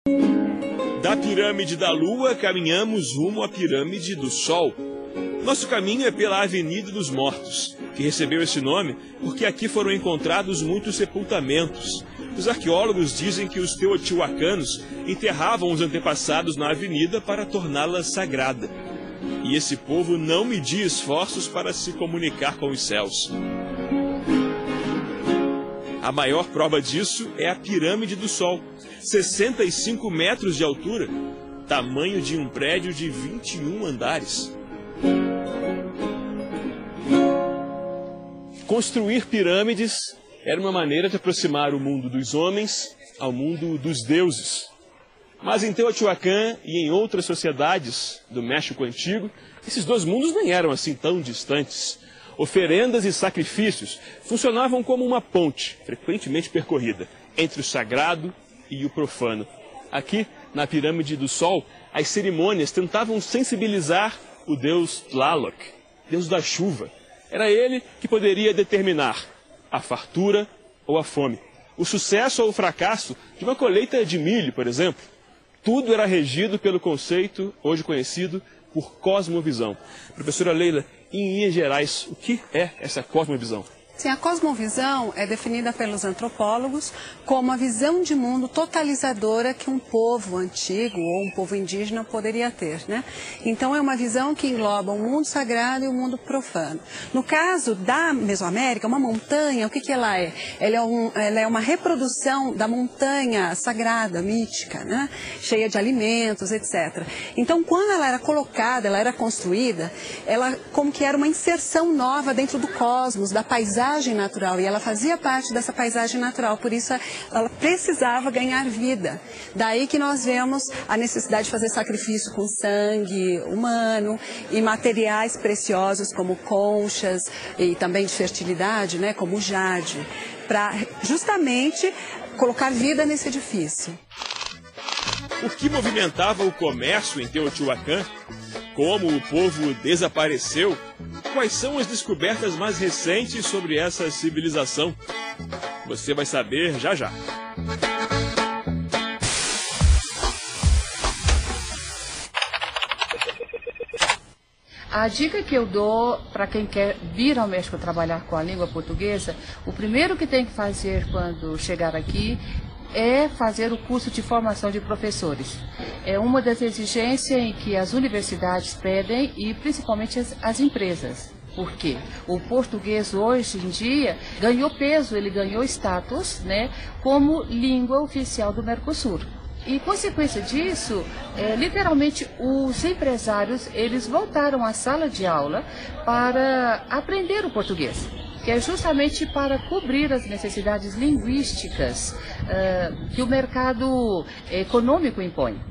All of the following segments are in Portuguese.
Da pirâmide da Lua, caminhamos rumo à pirâmide do Sol. Nosso caminho é pela Avenida dos Mortos, que recebeu esse nome porque aqui foram encontrados muitos sepultamentos. Os arqueólogos dizem que os teotihuacanos enterravam os antepassados na avenida para torná-la sagrada. E esse povo não media esforços para se comunicar com os céus. A maior prova disso é a Pirâmide do Sol, 65 metros de altura, tamanho de um prédio de 21 andares. Construir pirâmides era uma maneira de aproximar o mundo dos homens ao mundo dos deuses. Mas em Teotihuacan e em outras sociedades do México Antigo, esses dois mundos nem eram assim tão distantes. Oferendas e sacrifícios funcionavam como uma ponte, frequentemente percorrida, entre o sagrado e o profano. Aqui, na Pirâmide do Sol, as cerimônias tentavam sensibilizar o deus Tlaloc, deus da chuva. Era ele que poderia determinar a fartura ou a fome, o sucesso ou o fracasso de uma colheita de milho, por exemplo. Tudo era regido pelo conceito, hoje conhecido por cosmovisão. Professora Leila, em linhas gerais, o que é essa cosmovisão? Sim, a cosmovisão é definida pelos antropólogos como a visão de mundo totalizadora que um povo antigo ou um povo indígena poderia ter, né? Então é uma visão que engloba o mundo sagrado e o mundo profano. No caso da Mesoamérica, uma montanha, o que ela é? Ela é uma reprodução da montanha sagrada, mítica, né? Cheia de alimentos, etc. Então quando ela era colocada, ela era construída, ela como que era uma inserção nova dentro do cosmos, da paisagem natural, e ela fazia parte dessa paisagem natural, por isso ela precisava ganhar vida. Daí que nós vemos a necessidade de fazer sacrifício com sangue humano e materiais preciosos como conchas e também de fertilidade, né, como o jade, para justamente colocar vida nesse edifício. O que movimentava o comércio em Teotihuacan? Como o povo desapareceu? Quais são as descobertas mais recentes sobre essa civilização? Você vai saber já já. A dica que eu dou para quem quer vir ao México trabalhar com a língua portuguesa, o primeiro que tem que fazer quando chegar aqui é fazer o curso de formação de professores. É uma das exigências em que as universidades pedem e principalmente as empresas. Por quê? O português hoje em dia ganhou peso, ele ganhou status, né, como língua oficial do Mercosul. E consequência disso, literalmente os empresários, eles voltaram à sala de aula para aprender o português, que é justamente para cobrir as necessidades linguísticas que o mercado econômico impõe.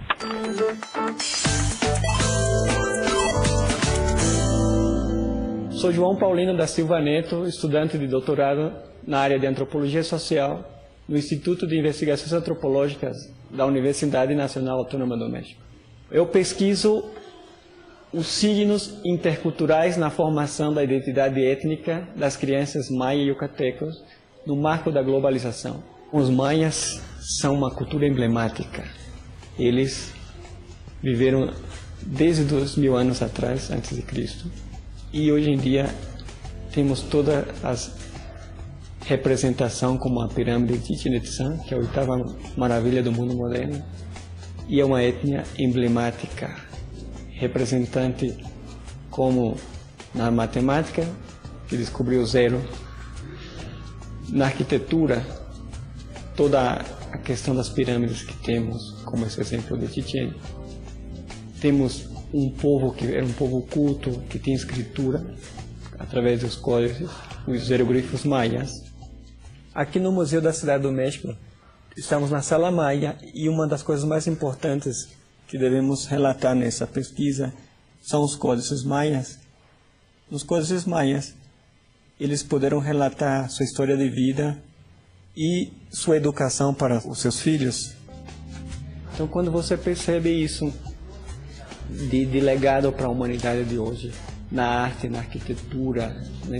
Sou João Paulino da Silva Neto, estudante de doutorado na área de Antropologia Social no Instituto de Investigações Antropológicas da Universidade Nacional Autônoma do México. Eu pesquiso os signos interculturais na formação da identidade étnica das crianças maia e yucatecos no marco da globalização. Os maias são uma cultura emblemática. Eles viveram desde 2000 anos atrás, antes de Cristo, e hoje em dia temos toda a representação como a pirâmide de Chichén Itzá, que é a oitava maravilha do mundo moderno, e é uma etnia emblemática, representante como na matemática, que descobriu o zero, na arquitetura, toda a questão das pirâmides que temos, como esse exemplo de Chichén. Temos um povo que era um povo culto, que tem escritura através dos códices, os hieroglifos maias. Aqui no Museu da Cidade do México, estamos na Sala Maia, e uma das coisas mais importantes que devemos relatar nessa pesquisa são os códices maias. Nos códices maias, eles puderam relatar sua história de vida e sua educação para os seus filhos. Então, quando você percebe isso de legado para a humanidade de hoje, na arte, na arquitetura, na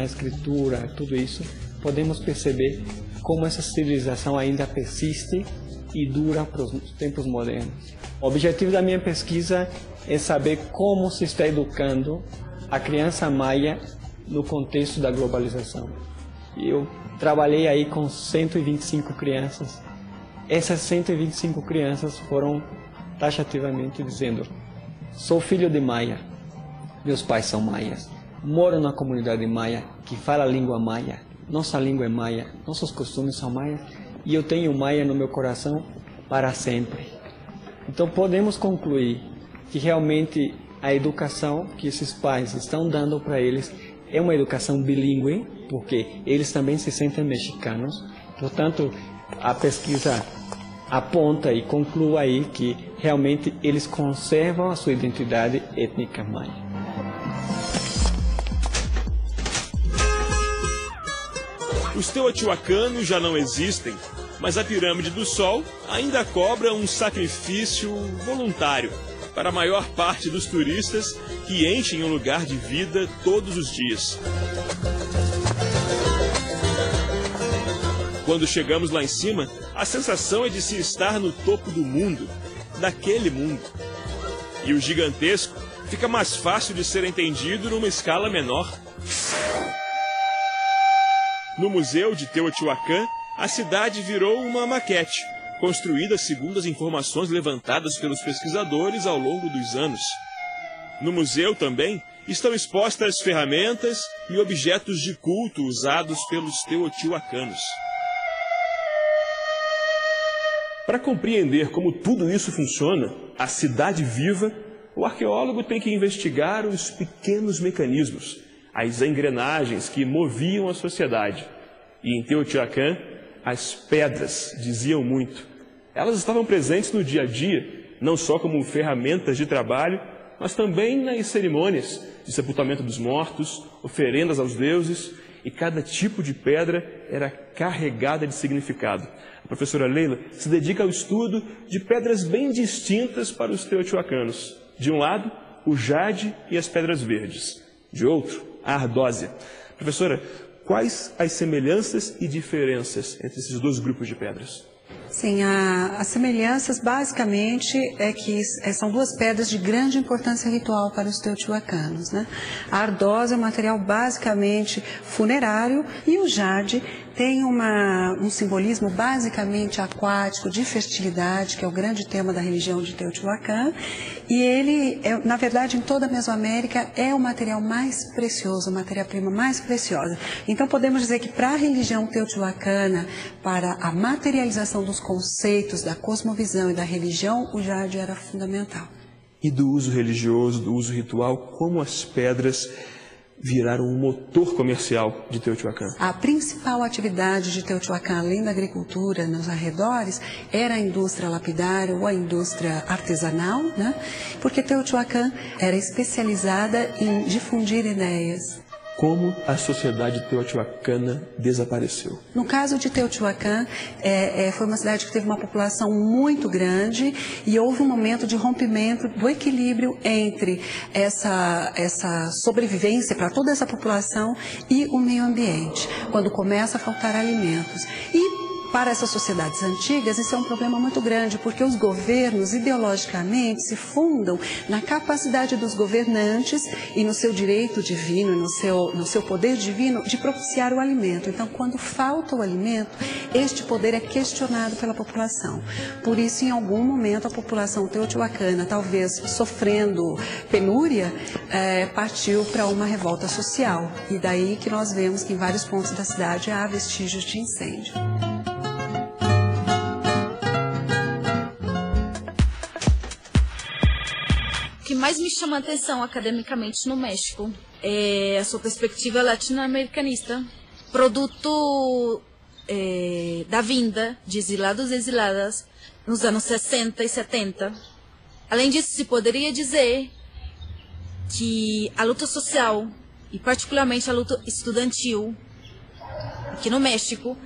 escritura, tudo isso, podemos perceber como essa civilização ainda persiste e dura para os tempos modernos. O objetivo da minha pesquisa é saber como se está educando a criança maia no contexto da globalização. Eu trabalhei aí com 125 crianças. Essas 125 crianças foram taxativamente dizendo: sou filho de maia, meus pais são maias, moro na comunidade maia que fala a língua maia, nossa língua é maia, nossos costumes são maias e eu tenho maia no meu coração para sempre. Então podemos concluir que realmente a educação que esses pais estão dando para eles é uma educação bilíngue, porque eles também se sentem mexicanos. Portanto, a pesquisa aponta e conclui aí que realmente eles conservam a sua identidade étnica maia. Os teotihuacanos já não existem, mas a pirâmide do Sol ainda cobra um sacrifício voluntário para a maior parte dos turistas que enchem um lugar de vida todos os dias. Quando chegamos lá em cima, a sensação é de se estar no topo do mundo, daquele mundo. E o gigantesco fica mais fácil de ser entendido numa escala menor. No Museu de Teotihuacan, a cidade virou uma maquete, construída segundo as informações levantadas pelos pesquisadores ao longo dos anos. No museu também estão expostas ferramentas e objetos de culto usados pelos teotihuacanos. Para compreender como tudo isso funciona, a cidade viva, o arqueólogo tem que investigar os pequenos mecanismos, as engrenagens que moviam a sociedade. E em Teotihuacan, as pedras diziam muito. Elas estavam presentes no dia a dia, não só como ferramentas de trabalho, mas também nas cerimônias de sepultamento dos mortos, oferendas aos deuses, e cada tipo de pedra era carregada de significado. A professora Leila se dedica ao estudo de pedras bem distintas para os teotihuacanos. De um lado, o jade e as pedras verdes. De outro, a ardósia. Professora, quais as semelhanças e diferenças entre esses dois grupos de pedras? Sim, as semelhanças basicamente é que são duas pedras de grande importância ritual para os teotihuacanos, né? A ardósia é um material basicamente funerário e o jade tem um simbolismo basicamente aquático, de fertilidade, que é o grande tema da religião de Teotihuacan, e ele, na verdade, em toda a Mesoamérica, é o material mais precioso, a matéria-prima mais preciosa. Então, podemos dizer que para a religião teotihuacana, para a materialização dos conceitos da cosmovisão e da religião, o jade era fundamental. E do uso religioso, do uso ritual, como as pedras viraram um motor comercial de Teotihuacan? A principal atividade de Teotihuacan, além da agricultura nos arredores, era a indústria lapidária ou a indústria artesanal, né? Porque Teotihuacan era especializada em difundir ideias. Como a sociedade teotihuacana desapareceu? No caso de Teotihuacan, foi uma cidade que teve uma população muito grande e houve um momento de rompimento do equilíbrio entre essa sobrevivência para toda essa população e o meio ambiente, quando começa a faltar alimentos. E para essas sociedades antigas, isso é um problema muito grande, porque os governos, ideologicamente, se fundam na capacidade dos governantes e no seu direito divino, no seu poder divino de propiciar o alimento. Então, quando falta o alimento, este poder é questionado pela população. Por isso, em algum momento, a população teotihuacana, talvez sofrendo penúria, partiu para uma revolta social. E daí que nós vemos que em vários pontos da cidade há vestígios de incêndio. O que mais me chama a atenção academicamente no México é a sua perspectiva latino-americanista, produto da vinda de exilados e exiladas nos anos 60 e 70. Além disso, se poderia dizer que a luta social, e particularmente a luta estudantil, aqui no México,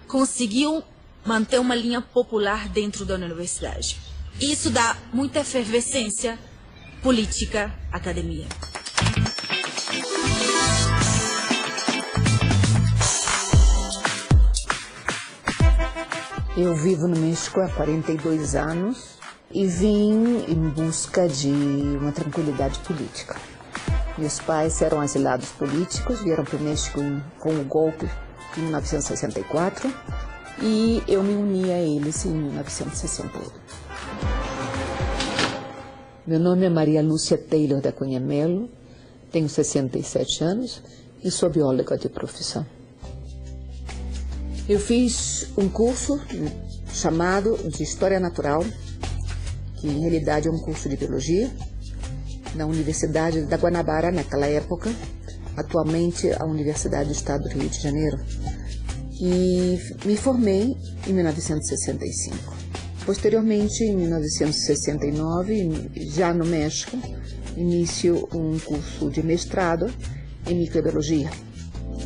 conseguiu manter uma linha popular dentro da universidade. Isso dá muita efervescência política, academia. Eu vivo no México há 42 anos e vim em busca de uma tranquilidade política. Meus pais eram exilados políticos, vieram para o México com o golpe em 1964 e eu me uni a eles em 1968. Meu nome é Maria Lúcia Taylor da Cunha Melo, tenho 67 anos e sou bióloga de profissão. Eu fiz um curso chamado de História Natural, que em realidade é um curso de biologia, na Universidade da Guanabara naquela época, atualmente a Universidade do Estado do Rio de Janeiro, e me formei em 1965. Posteriormente, em 1969, já no México, inicio um curso de mestrado em microbiologia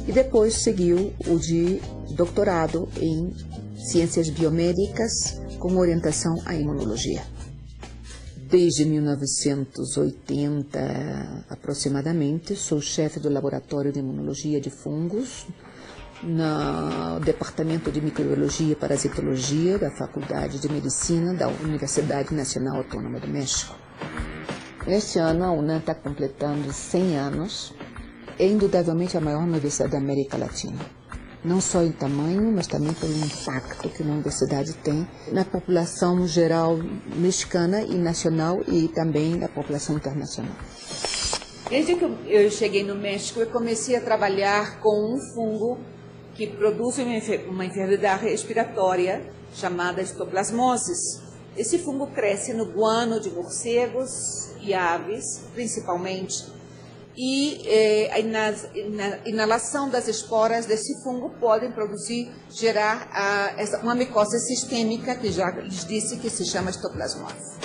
e depois seguiu o de doutorado em ciências biomédicas com orientação à imunologia. Desde 1980, aproximadamente, sou chefe do Laboratório de Imunologia de Fungos no Departamento de Microbiologia e Parasitologia da Faculdade de Medicina da Universidade Nacional Autônoma do México. Este ano, a UNAM está completando 100 anos. É indubitavelmente a maior universidade da América Latina. Não só em tamanho, mas também pelo impacto que uma universidade tem na população geral mexicana e nacional e também na população internacional. Desde que eu cheguei no México, eu comecei a trabalhar com um fungo que produz uma enfermidade respiratória chamada histoplasmose. Esse fungo cresce no guano de morcegos e aves, principalmente, e a inalação das esporas desse fungo podem gerar uma micose sistêmica, que já lhes disse que se chama histoplasmose.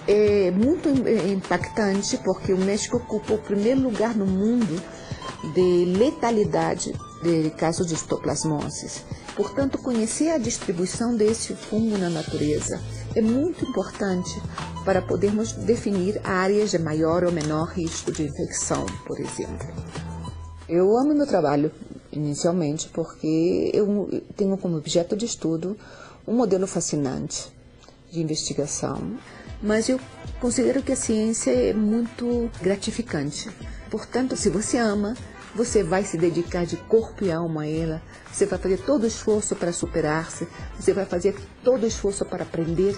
É muito impactante porque o México ocupa o primeiro lugar no mundo de letalidade de casos de histoplasmose. Portanto, conhecer a distribuição desse fungo na natureza é muito importante para podermos definir áreas de maior ou menor risco de infecção, por exemplo. Eu amo meu trabalho, inicialmente, porque eu tenho como objeto de estudo um modelo fascinante de investigação, mas eu considero que a ciência é muito gratificante. Portanto, se você ama, você vai se dedicar de corpo e alma a ela, você vai fazer todo o esforço para superar-se, você vai fazer todo o esforço para aprender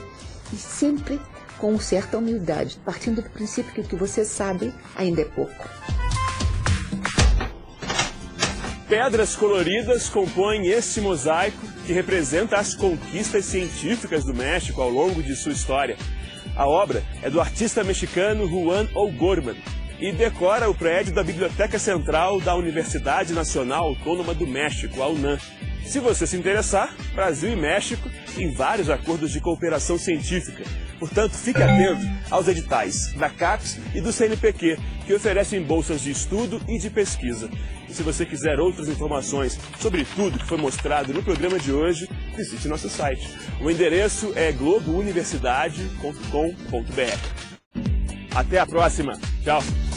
e sempre com certa humildade, partindo do princípio que o que você sabe ainda é pouco. Pedras coloridas compõem esse mosaico que representa as conquistas científicas do México ao longo de sua história. A obra é do artista mexicano Juan O'Gorman e decora o prédio da Biblioteca Central da Universidade Nacional Autônoma do México, a UNAM. Se você se interessar, Brasil e México têm vários acordos de cooperação científica. Portanto, fique atento aos editais da CAPES e do CNPq, que oferecem bolsas de estudo e de pesquisa. E se você quiser outras informações sobre tudo que foi mostrado no programa de hoje, visite nosso site. O endereço é globouniversidade.com.br. Até a próxima. Tchau!